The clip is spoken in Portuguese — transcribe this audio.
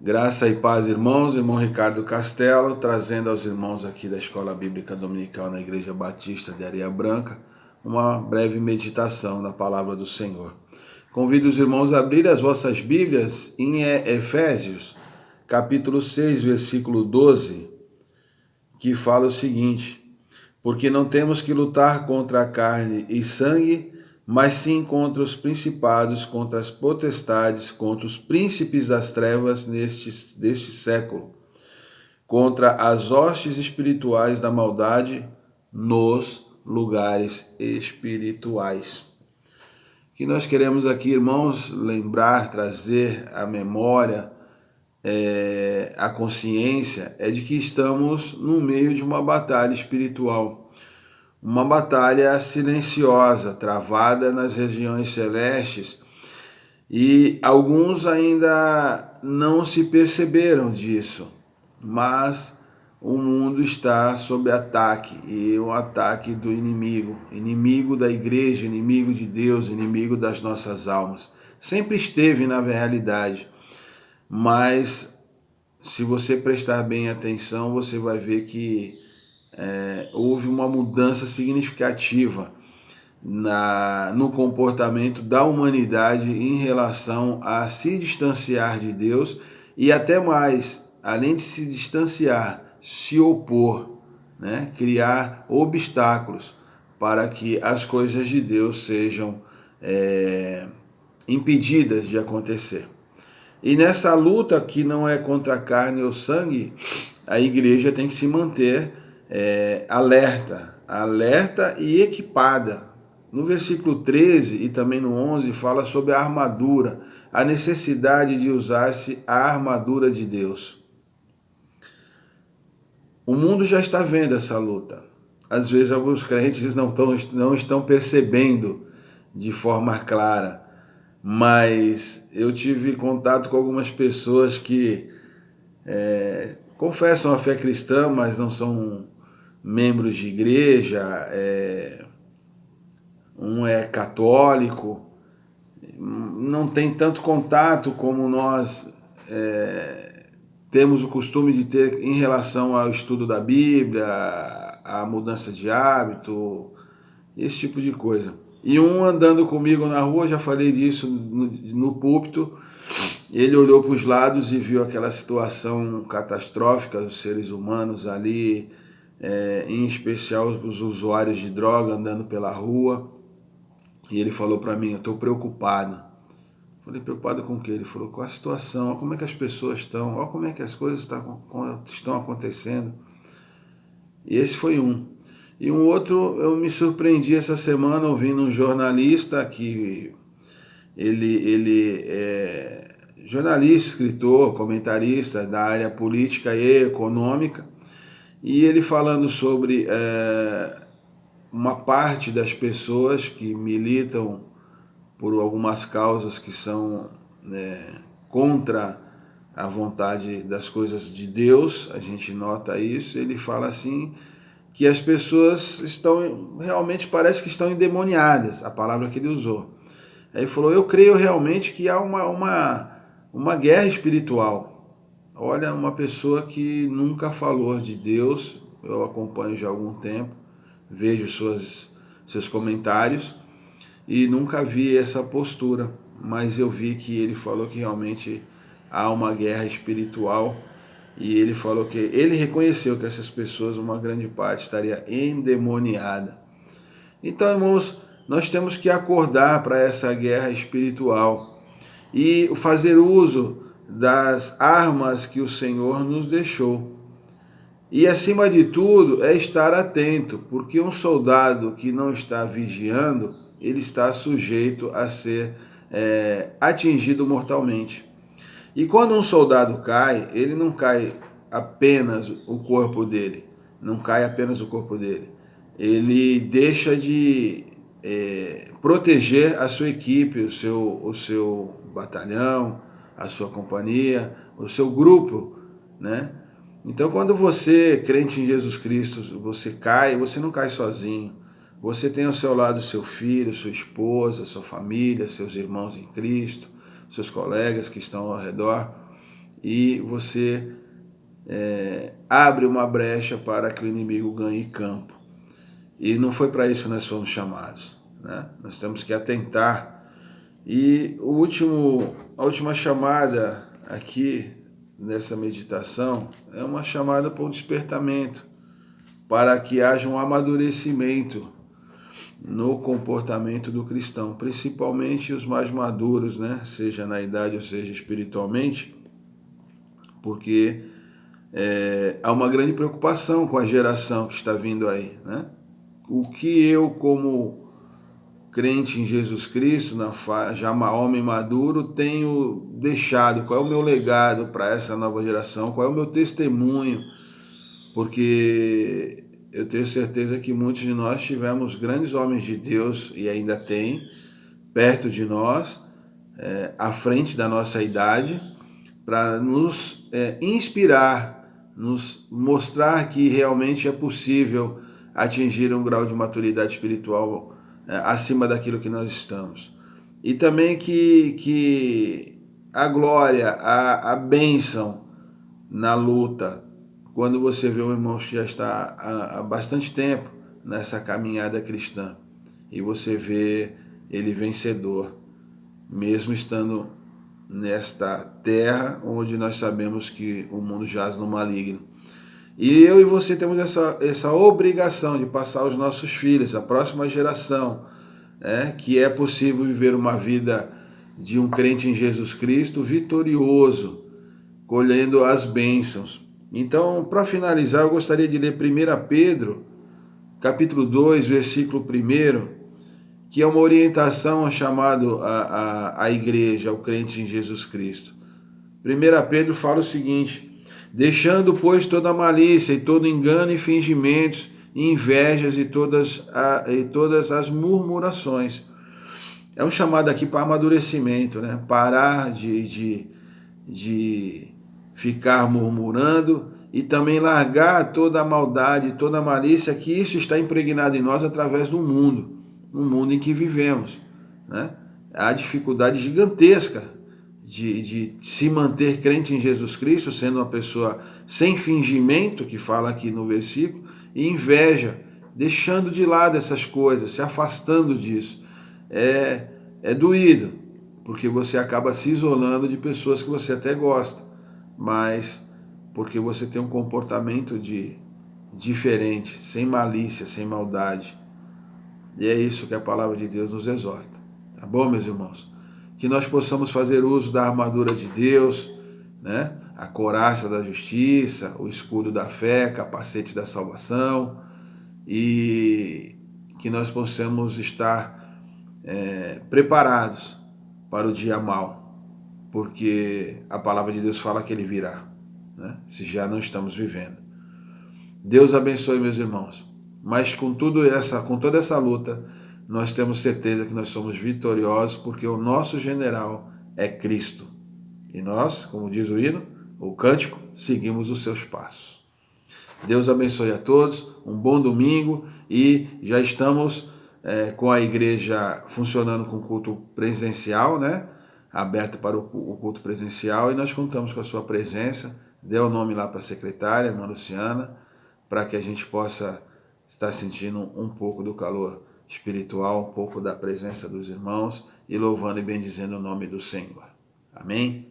Graça e paz, irmãos. Irmão Ricardo Castelo, trazendo aos irmãos aqui da Escola Bíblica Dominical na Igreja Batista de Areia Branca, uma breve meditação da Palavra do Senhor. Convido os irmãos a abrir as vossas Bíblias em Efésios, capítulo 6, versículo 12, que fala o seguinte: porque não temos que lutar contra a carne e sangue, mas sim contra os principados, contra as potestades, contra os príncipes das trevas deste século, contra as hostes espirituais da maldade nos lugares espirituais. O que nós queremos aqui, irmãos, lembrar, trazer à memória, a consciência, é de que estamos no meio de uma batalha espiritual. Uma batalha silenciosa, travada nas regiões celestes, e alguns ainda não se perceberam disso, mas o mundo está sob ataque, e o ataque do inimigo da igreja, inimigo de Deus, inimigo das nossas almas. Sempre esteve na realidade, mas se você prestar bem atenção, você vai ver que houve uma mudança significativa no comportamento da humanidade em relação a se distanciar de Deus e até mais, além de se distanciar, se opor, né? Criar obstáculos para que as coisas de Deus sejam impedidas de acontecer. E nessa luta que não é contra a carne ou sangue, a igreja tem que se manter alerta e equipada. No versículo 13 e também no 11 fala sobre a armadura, a necessidade de usar-se a armadura de Deus. O mundo já está vendo essa luta. Às vezes alguns crentes não estão percebendo de forma clara, mas eu tive contato com algumas pessoas que confessam a fé cristã, mas não são membros de igreja, um é católico, não tem tanto contato como nós temos o costume de ter em relação ao estudo da Bíblia, a mudança de hábito, esse tipo de coisa. E um andando comigo na rua, já falei disso no púlpito, ele olhou para os lados e viu aquela situação catastrófica dos seres humanos ali, em especial os usuários de droga andando pela rua. E ele falou para mim: eu estou preocupado. Falei: preocupado com o quê? Ele falou: com a situação, olha como é que as pessoas estão, olha como é que as coisas estão acontecendo. E esse foi um. E um outro, eu me surpreendi essa semana ouvindo um jornalista que ele é jornalista, escritor, comentarista da área política e econômica, e ele falando sobre uma parte das pessoas que militam por algumas causas que são contra a vontade das coisas de Deus, a gente nota isso. Ele fala assim que as pessoas estão, realmente parece que estão endemoniadas, a palavra que ele usou. Aí ele falou: eu creio realmente que há uma guerra espiritual. Olha, uma pessoa que nunca falou de Deus, eu acompanho já há algum tempo, vejo seus comentários e nunca vi essa postura, mas eu vi que ele falou que realmente há uma guerra espiritual, e ele falou que ele reconheceu que essas pessoas, uma grande parte, estaria endemoniada. Então, irmãos, nós temos que acordar para essa guerra espiritual e fazer uso das armas que o Senhor nos deixou. E, acima de tudo, é estar atento, porque um soldado que não está vigiando, ele está sujeito a ser atingido mortalmente. E quando um soldado cai, ele não cai apenas o corpo dele, ele deixa de proteger a sua equipe, o seu batalhão, a sua companhia, o seu grupo, né? Então, quando você, crente em Jesus Cristo, você cai, você não cai sozinho. Você tem ao seu lado seu filho, sua esposa, sua família, seus irmãos em Cristo, seus colegas que estão ao redor. e você abre uma brecha para que o inimigo ganhe campo. E não foi para isso que nós fomos chamados, né? Nós temos que atentar. E a última chamada aqui nessa meditação é uma chamada para um despertamento, para que haja um amadurecimento no comportamento do cristão, principalmente os mais maduros, né? Seja na idade ou seja espiritualmente, porque há uma grande preocupação com a geração que está vindo aí, né? O que eu, como crente em Jesus Cristo, já homem maduro, tenho deixado, qual é o meu legado para essa nova geração, qual é o meu testemunho, porque eu tenho certeza que muitos de nós tivemos grandes homens de Deus, e ainda tem, perto de nós, à frente da nossa idade, para nos inspirar, nos mostrar que realmente é possível atingir um grau de maturidade espiritual acima daquilo que nós estamos. E também que a glória, a bênção na luta, quando você vê um irmão que já está há bastante tempo nessa caminhada cristã e você vê ele vencedor, mesmo estando nesta terra onde nós sabemos que o mundo jaz no maligno. E eu e você temos essa obrigação de passar aos nossos filhos, a próxima geração, que é possível viver uma vida de um crente em Jesus Cristo vitorioso, colhendo as bênçãos. Então, para finalizar, eu gostaria de ler 1 Pedro, capítulo 2, versículo 1, que é uma orientação chamada à igreja, ao crente em Jesus Cristo. 1 Pedro fala o seguinte: deixando, pois, toda malícia e todo engano e fingimentos, e invejas e todas as murmurações. É um chamado aqui para amadurecimento, né? Parar de ficar murmurando e também largar toda a maldade, toda a malícia, que isso está impregnado em nós através do mundo, no mundo em que vivemos, né? Há dificuldade gigantesca de se manter crente em Jesus Cristo, sendo uma pessoa sem fingimento, que fala aqui no versículo, e inveja, deixando de lado essas coisas, se afastando disso. É doído, porque você acaba se isolando de pessoas que você até gosta, mas porque você tem um comportamento diferente, sem malícia, sem maldade. E é isso que a palavra de Deus nos exorta. Tá bom, meus irmãos? Que nós possamos fazer uso da armadura de Deus, né? A couraça da justiça, o escudo da fé, capacete da salvação, e que nós possamos estar preparados para o dia mau, porque a palavra de Deus fala que ele virá, né? Se já não estamos vivendo. Deus abençoe, meus irmãos. Mas com toda essa luta, nós temos certeza que nós somos vitoriosos, porque o nosso general é Cristo. E nós, como diz o hino, o cântico, seguimos os seus passos. Deus abençoe a todos, um bom domingo, e já estamos com a igreja funcionando com culto presencial, né? Aberta para o culto presencial, e nós contamos com a sua presença. Dê o nome lá para a secretária, irmã Luciana, para que a gente possa estar sentindo um pouco do calor espiritual, um pouco da presença dos irmãos, e louvando e bendizendo o nome do Senhor. Amém?